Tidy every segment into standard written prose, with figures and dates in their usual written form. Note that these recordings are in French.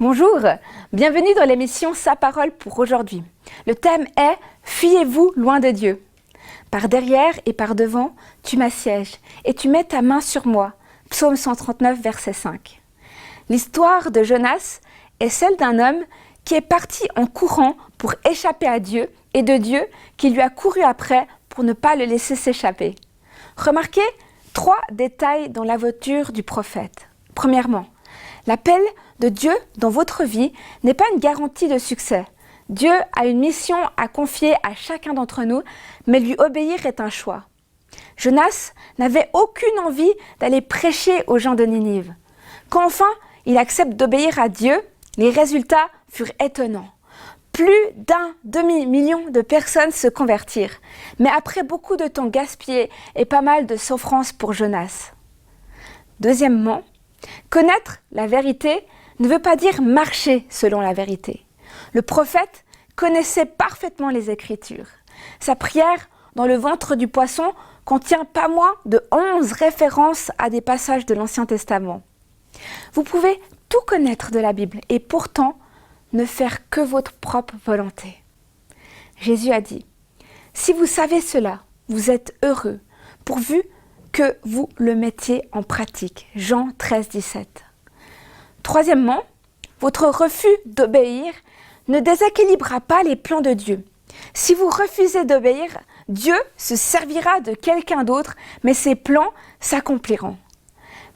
Bonjour, bienvenue dans l'émission Sa parole pour aujourd'hui. Le thème est « Fuyez-vous loin de Dieu ». Par derrière et par devant, tu m'assièges et tu mets ta main sur moi. Psaume 139, verset 5. L'histoire de Jonas est celle d'un homme qui est parti en courant pour échapper à Dieu et de Dieu qui lui a couru après pour ne pas le laisser s'échapper. Remarquez 3 détails dans l'aventure du prophète. Premièrement, l'appel de Dieu dans votre vie n'est pas une garantie de succès. Dieu a une mission à confier à chacun d'entre nous, mais lui obéir est un choix. Jonas n'avait aucune envie d'aller prêcher aux gens de Ninive. Quand enfin il accepte d'obéir à Dieu, les résultats furent étonnants. Plus d'un demi-million de personnes se convertirent, mais après beaucoup de temps gaspillé et pas mal de souffrance pour Jonas. Deuxièmement, connaître la vérité ne veut pas dire marcher selon la vérité. Le prophète connaissait parfaitement les Écritures. Sa prière dans le ventre du poisson contient pas moins de 11 références à des passages de l'Ancien Testament. Vous pouvez tout connaître de la Bible et pourtant ne faire que votre propre volonté. Jésus a dit « Si vous savez cela, vous êtes heureux, pourvu que vous le mettiez en pratique. » Jean 13, 17. Troisièmement, votre refus d'obéir ne déséquilibrera pas les plans de Dieu. Si vous refusez d'obéir, Dieu se servira de quelqu'un d'autre, mais ses plans s'accompliront.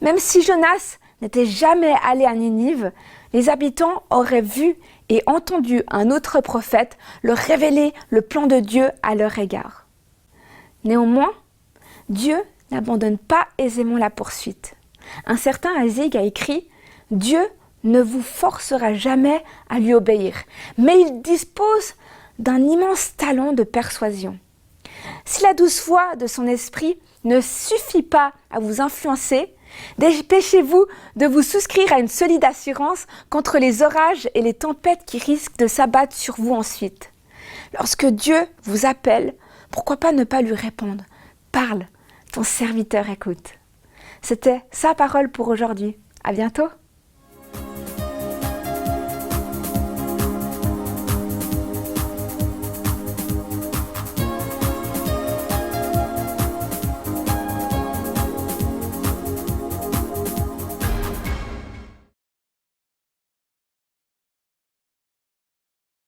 Même si Jonas n'était jamais allé à Ninive, les habitants auraient vu et entendu un autre prophète leur révéler le plan de Dieu à leur égard. Néanmoins, Dieu n'abandonne pas aisément la poursuite. Un certain Azig a écrit « Dieu ne vous forcera jamais à lui obéir, mais il dispose d'un immense talent de persuasion. Si la douce voix de son esprit ne suffit pas à vous influencer, dépêchez-vous de vous souscrire à une solide assurance contre les orages et les tempêtes qui risquent de s'abattre sur vous ensuite. Lorsque Dieu vous appelle, pourquoi pas ne pas lui répondre? Parle, ton serviteur écoute. C'était Sa parole pour aujourd'hui. À bientôt.